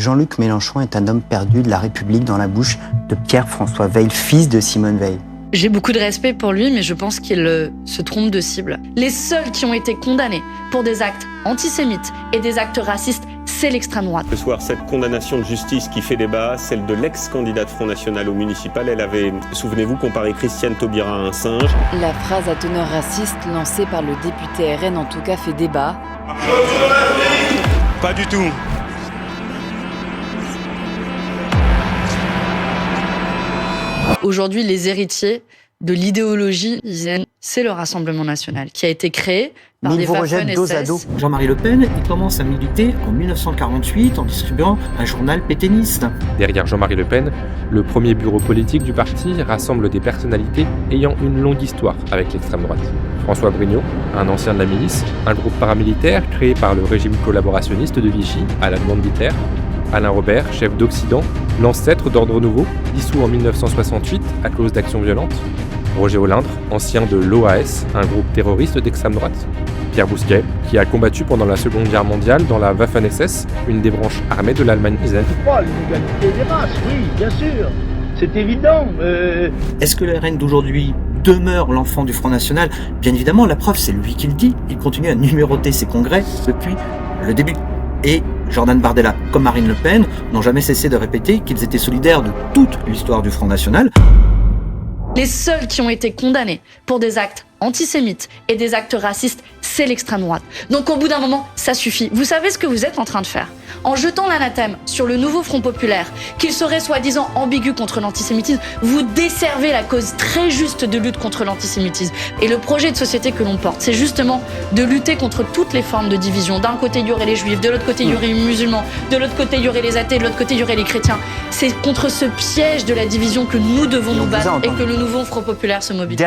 Jean-Luc Mélenchon est un homme perdu de la République dans la bouche de Pierre-François Veil, fils de Simone Veil. J'ai beaucoup de respect pour lui, mais je pense qu'il se trompe de cible. Les seuls qui ont été condamnés pour des actes antisémites et des actes racistes, c'est l'extrême droite. Ce soir, cette condamnation de justice qui fait débat, celle de l'ex-candidate Front National au municipal, elle avait, souvenez-vous, comparé Christiane Taubira à un singe. La phrase à teneur raciste lancée par le député RN en tout cas fait débat. Pas du tout. Aujourd'hui, les héritiers de l'idéologie, c'est le Rassemblement national qui a été créé par des Waffen-SS. Jean-Marie Le Pen, il commence à militer en 1948 en distribuant un journal pétainiste. Derrière Jean-Marie Le Pen, le premier bureau politique du parti rassemble des personnalités ayant une longue histoire avec l'extrême droite. François Brignot, un ancien de la milice, un groupe paramilitaire créé par le régime collaborationniste de Vichy à la demande d'Hitler. Alain Robert, chef d'Occident, l'ancêtre d'Ordre Nouveau, dissous en 1968 à cause d'actions violentes. Roger Olindre, ancien de l'OAS, un groupe terroriste d'extrême droite. Pierre Bousquet, qui a combattu pendant la Seconde Guerre mondiale dans la Waffen-SS, une des branches armées de l'Allemagne nazie. L'inégalité des races, oui, bien sûr, c'est évident. Est-ce que le RN d'aujourd'hui demeure l'enfant du Front National? Bien évidemment, la preuve, c'est lui qui le dit. Il continue à numéroter ses congrès depuis le début. Et Jordan Bardella, comme Marine Le Pen, n'ont jamais cessé de répéter qu'ils étaient solidaires de toute l'histoire du Front National. Les seuls qui ont été condamnés pour des actes antisémites et des actes racistes, c'est l'extrême droite. Donc au bout d'un moment, ça suffit. Vous savez ce que vous êtes en train de faire? En jetant l'anathème sur le nouveau Front populaire, qu'il serait soi-disant ambigu contre l'antisémitisme, vous desservez la cause très juste de lutte contre l'antisémitisme. Et le projet de société que l'on porte, c'est justement de lutter contre toutes les formes de division. D'un côté, il y aurait les juifs, de l'autre côté, il y aurait les musulmans, de l'autre côté, il y aurait les athées, de l'autre côté, il y aurait les chrétiens. C'est contre ce piège de la division que nous devons nous battre et que le nouveau Front populaire se mobilise.